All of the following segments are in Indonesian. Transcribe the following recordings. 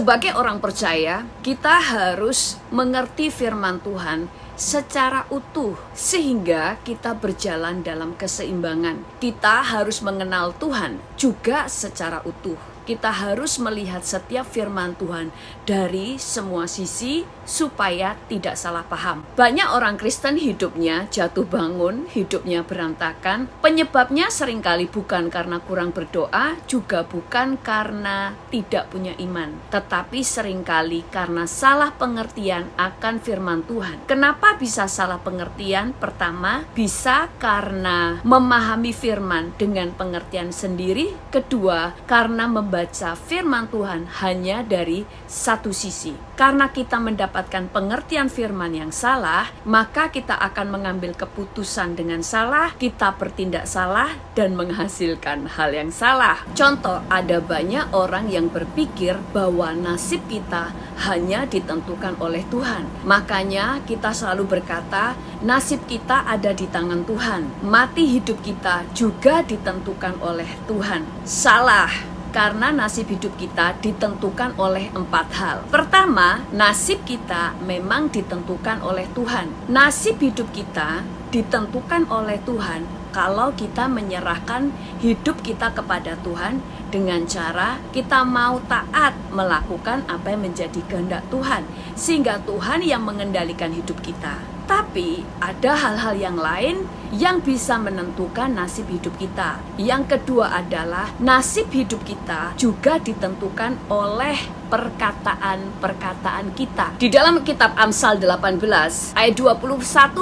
Sebagai orang percaya, kita harus mengerti firman Tuhan secara utuh sehingga kita berjalan dalam keseimbangan. Kita harus mengenal Tuhan juga secara utuh. Kita harus melihat setiap firman Tuhan dari semua sisi supaya tidak salah paham. Banyak orang Kristen hidupnya jatuh bangun, hidupnya berantakan. Penyebabnya seringkali bukan karena kurang berdoa, juga bukan karena tidak punya iman, tetapi seringkali karena salah pengertian akan firman Tuhan. Kenapa bisa salah pengertian? Pertama, bisa karena memahami firman dengan pengertian sendiri. Kedua, karena membaca firman Tuhan hanya dari satu sisi. Karena kita mendapatkan pengertian firman yang salah, maka kita akan mengambil keputusan dengan salah, kita bertindak salah dan menghasilkan hal yang salah. Contoh, ada banyak orang yang berpikir bahwa nasib kita hanya ditentukan oleh Tuhan. Makanya kita selalu berkata, nasib kita ada di tangan Tuhan. Mati hidup kita juga ditentukan oleh Tuhan. Salah. Karena nasib hidup kita ditentukan oleh 4 hal. Pertama, nasib kita memang ditentukan oleh Tuhan. Nasib hidup kita ditentukan oleh Tuhan kalau kita menyerahkan hidup kita kepada Tuhan dengan cara kita mau taat melakukan apa yang menjadi kehendak Tuhan, sehingga Tuhan yang mengendalikan hidup kita. Tapi ada hal-hal yang lain yang bisa menentukan nasib hidup kita. Yang kedua adalah nasib hidup kita juga ditentukan oleh perkataan-perkataan kita. Di dalam kitab Amsal 18 ayat 21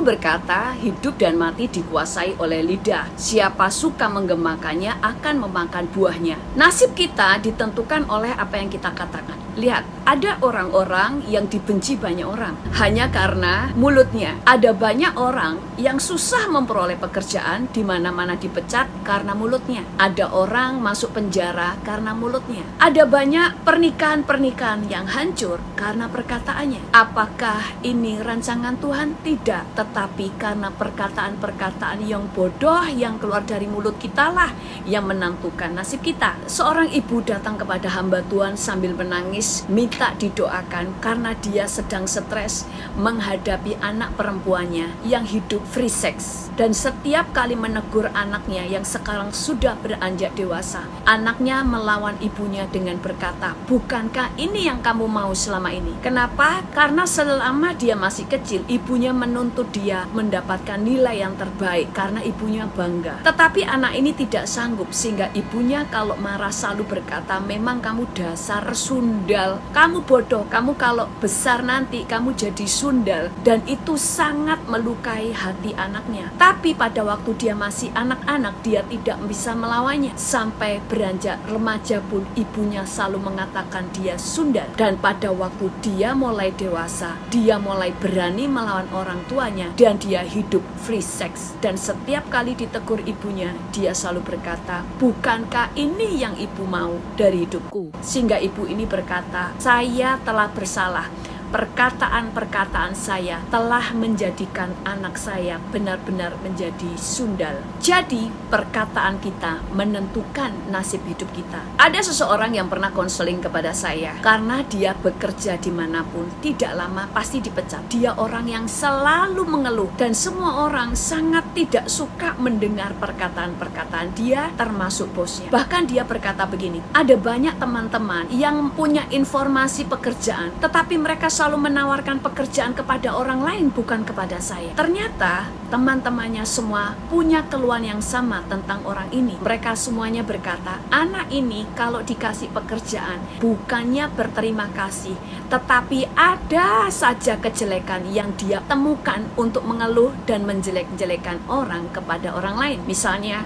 berkata, hidup dan mati dikuasai oleh lidah. Siapa suka menggemakannya akan memakan buahnya. Nasib kita ditentukan oleh apa yang kita katakan. Lihat, ada orang-orang yang dibenci banyak orang hanya karena mulutnya. Ada banyak orang yang susah memperoleh pekerjaan, di mana-mana dipecat karena mulutnya. Ada orang masuk penjara karena mulutnya. Ada banyak pernikahan yang hancur karena perkataannya. Apakah ini rancangan Tuhan? Tidak, tetapi karena perkataan-perkataan yang bodoh yang keluar dari mulut kita lah yang menentukan nasib kita. Seorang ibu datang kepada hamba Tuhan sambil menangis, minta didoakan karena dia sedang stres menghadapi anak perempuannya yang hidup free sex. Dan setiap kali menegur anaknya yang sekarang sudah beranjak dewasa, anaknya melawan ibunya dengan berkata, bukankah ini yang kamu mau selama ini? Kenapa? Karena selama dia masih kecil, ibunya menuntut dia mendapatkan nilai yang terbaik karena ibunya bangga. Tetapi anak ini tidak sanggup, sehingga ibunya kalau marah selalu berkata, memang kamu dasar sundal, kamu bodoh, kamu kalau besar nanti kamu jadi sundal. Dan itu sangat melukai hati anaknya. Tapi pada waktu dia masih anak-anak, dia tidak bisa melawannya. Sampai beranjak remaja pun ibunya selalu mengatakan dia sundal. Dan pada waktu dia mulai dewasa, dia mulai berani melawan orang tuanya dan dia hidup free sex. Dan setiap kali ditegur ibunya, dia selalu berkata, bukankah ini yang ibu mau dari hidupku? Sehingga ibu ini berkata, saya telah bersalah. Perkataan-perkataan saya telah menjadikan anak saya benar-benar menjadi sundal. Jadi perkataan kita menentukan nasib hidup kita. Ada seseorang yang pernah konseling kepada saya, karena dia bekerja dimanapun, tidak lama pasti dipecat. Dia orang yang selalu mengeluh dan semua orang sangat tidak suka mendengar perkataan-perkataan dia, termasuk bosnya. Bahkan dia berkata begini, ada banyak teman-teman yang punya informasi pekerjaan, tetapi mereka selalu menawarkan pekerjaan kepada orang lain, bukan kepada saya. Ternyata teman-temannya semua punya keluhan yang sama tentang orang ini. Mereka semuanya berkata, anak ini kalau dikasih pekerjaan bukannya berterima kasih, tetapi ada saja kejelekan yang dia temukan untuk mengeluh dan menjelek-jelekan orang kepada orang lain. Misalnya,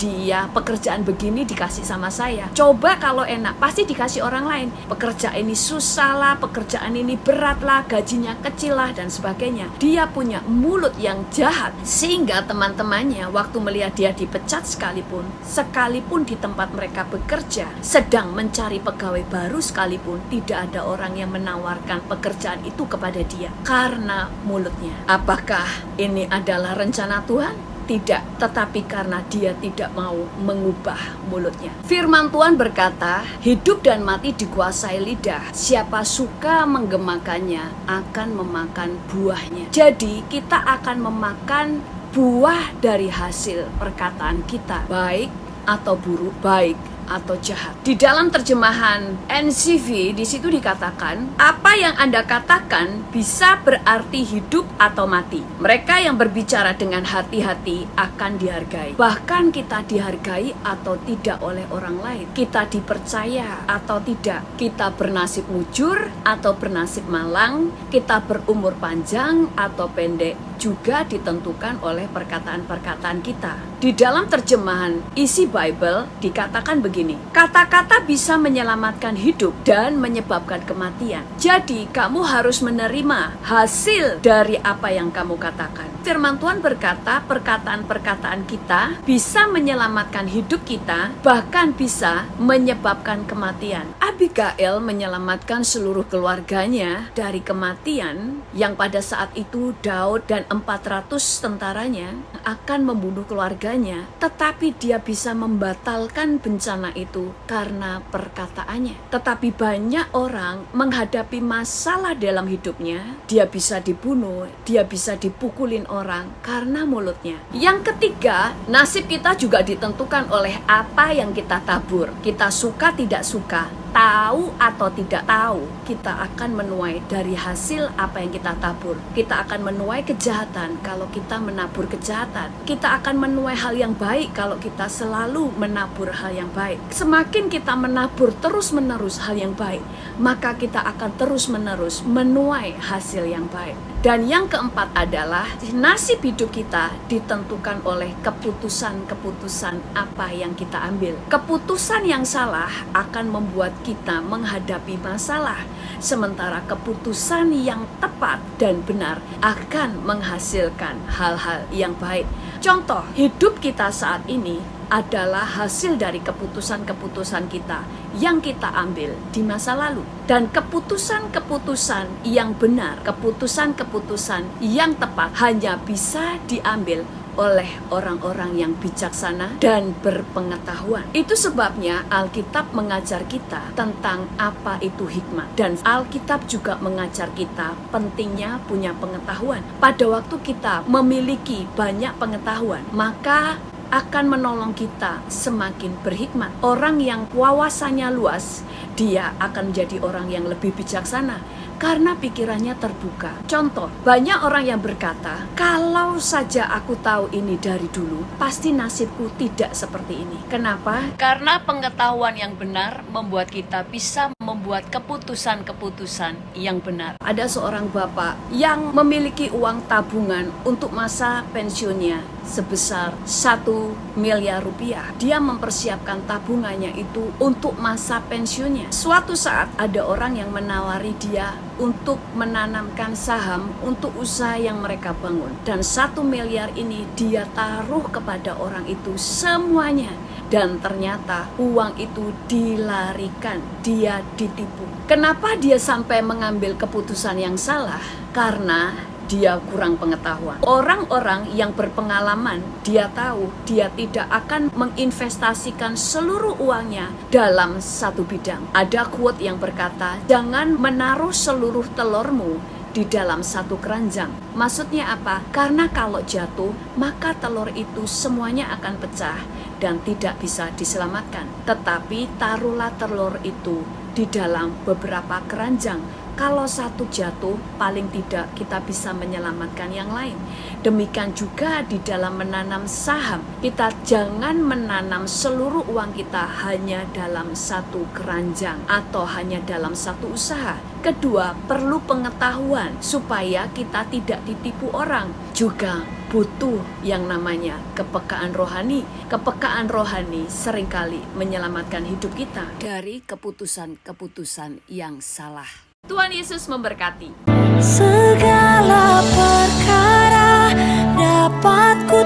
dia pekerjaan begini dikasih sama saya, coba kalau enak pasti dikasih orang lain. Pekerjaan ini susah lah, pekerjaan ini berat lah, gajinya kecil lah, dan sebagainya. Dia punya mulut yang jahat, sehingga teman-temannya waktu melihat dia dipecat sekalipun di tempat mereka bekerja sedang mencari pegawai baru sekalipun, tidak ada orang yang menawarkan pekerjaan itu kepada dia karena mulutnya. Apakah ini adalah rencana Tuhan? Tidak, tetapi karena dia tidak mau mengubah mulutnya. Firman Tuhan berkata, hidup dan mati dikuasai lidah. Siapa suka menggemakannya akan memakan buahnya. Jadi kita akan memakan buah dari hasil perkataan kita, baik atau buruk, baik atau jahat. Di dalam terjemahan NCV di situ dikatakan, apa yang Anda katakan bisa berarti hidup atau mati. Mereka yang berbicara dengan hati-hati akan dihargai. Bahkan kita dihargai atau tidak oleh orang lain. Kita dipercaya atau tidak. Kita bernasib mujur atau bernasib malang. Kita berumur panjang atau pendek juga ditentukan oleh perkataan-perkataan kita. Di dalam terjemahan isi Bible dikatakan begini, kata-kata bisa menyelamatkan hidup dan menyebabkan kematian. Jadi kamu harus menerima hasil dari apa yang kamu katakan. Firman Tuhan berkata, perkataan-perkataan kita bisa menyelamatkan hidup kita, bahkan bisa menyebabkan kematian. Abigail menyelamatkan seluruh keluarganya dari kematian yang pada saat itu Daud dan 400 tentaranya akan membunuh keluarganya, tetapi dia bisa membatalkan bencana itu karena perkataannya. Tetapi banyak orang menghadapi masalah dalam hidupnya, dia bisa dibunuh, dia bisa dipukulin orang karena mulutnya. Yang ketiga, nasib kita juga ditentukan oleh apa yang kita tabur. Kita suka tidak suka, tahu atau tidak tahu, kita akan menuai dari hasil apa yang kita tabur. Kita akan menuai kejahatan kalau kita menabur kejahatan. Kita akan menuai hal yang baik kalau kita selalu menabur hal yang baik. Semakin kita menabur terus-menerus hal yang baik, maka kita akan terus-menerus menuai hasil yang baik. Dan yang keempat adalah nasib hidup kita ditentukan oleh keputusan-keputusan apa yang kita ambil. Keputusan yang salah akan membuat kita menghadapi masalah, sementara keputusan yang tepat dan benar akan menghasilkan hal-hal yang baik. Contoh, hidup kita saat ini adalah hasil dari keputusan-keputusan kita yang kita ambil di masa lalu. Dan keputusan-keputusan yang benar, keputusan-keputusan yang tepat hanya bisa diambil oleh orang-orang yang bijaksana dan berpengetahuan. Itu sebabnya Alkitab mengajar kita tentang apa itu hikmat. Dan Alkitab juga mengajar kita pentingnya punya pengetahuan. Pada waktu kita memiliki banyak pengetahuan, maka akan menolong kita semakin berhikmat. Orang yang wawasannya luas, dia akan menjadi orang yang lebih bijaksana karena pikirannya terbuka. Contoh, banyak orang yang berkata, kalau saja aku tahu ini dari dulu, pasti nasibku tidak seperti ini. Kenapa? Karena pengetahuan yang benar membuat kita bisa membuat keputusan-keputusan yang benar. Ada seorang bapak yang memiliki uang tabungan untuk masa pensiunnya sebesar 1 miliar rupiah. Dia mempersiapkan tabungannya itu untuk masa pensiunnya. Suatu saat ada orang yang menawari dia untuk menanamkan saham untuk usaha yang mereka bangun. Dan 1 miliar ini dia taruh kepada orang itu semuanya. Dan ternyata uang itu dilarikan, dia ditipu. Kenapa dia sampai mengambil keputusan yang salah? Karena dia kurang pengetahuan. Orang-orang yang berpengalaman, dia tahu dia tidak akan menginvestasikan seluruh uangnya dalam satu bidang. Ada quote yang berkata, jangan menaruh seluruh telurmu di dalam satu keranjang. Maksudnya apa? Karena kalau jatuh, maka telur itu semuanya akan pecah dan tidak bisa diselamatkan. Tetapi taruhlah telur itu di dalam beberapa keranjang. Kalau satu jatuh, paling tidak kita bisa menyelamatkan yang lain. Demikian juga di dalam menanam saham. Kita jangan menanam seluruh uang kita hanya dalam satu keranjang atau hanya dalam satu usaha. Kedua, perlu pengetahuan supaya kita tidak ditipu orang. Juga butuh yang namanya kepekaan rohani. Kepekaan rohani seringkali menyelamatkan hidup kita dari keputusan-keputusan yang salah. Tuhan Yesus memberkati. Segala perkara dapat ku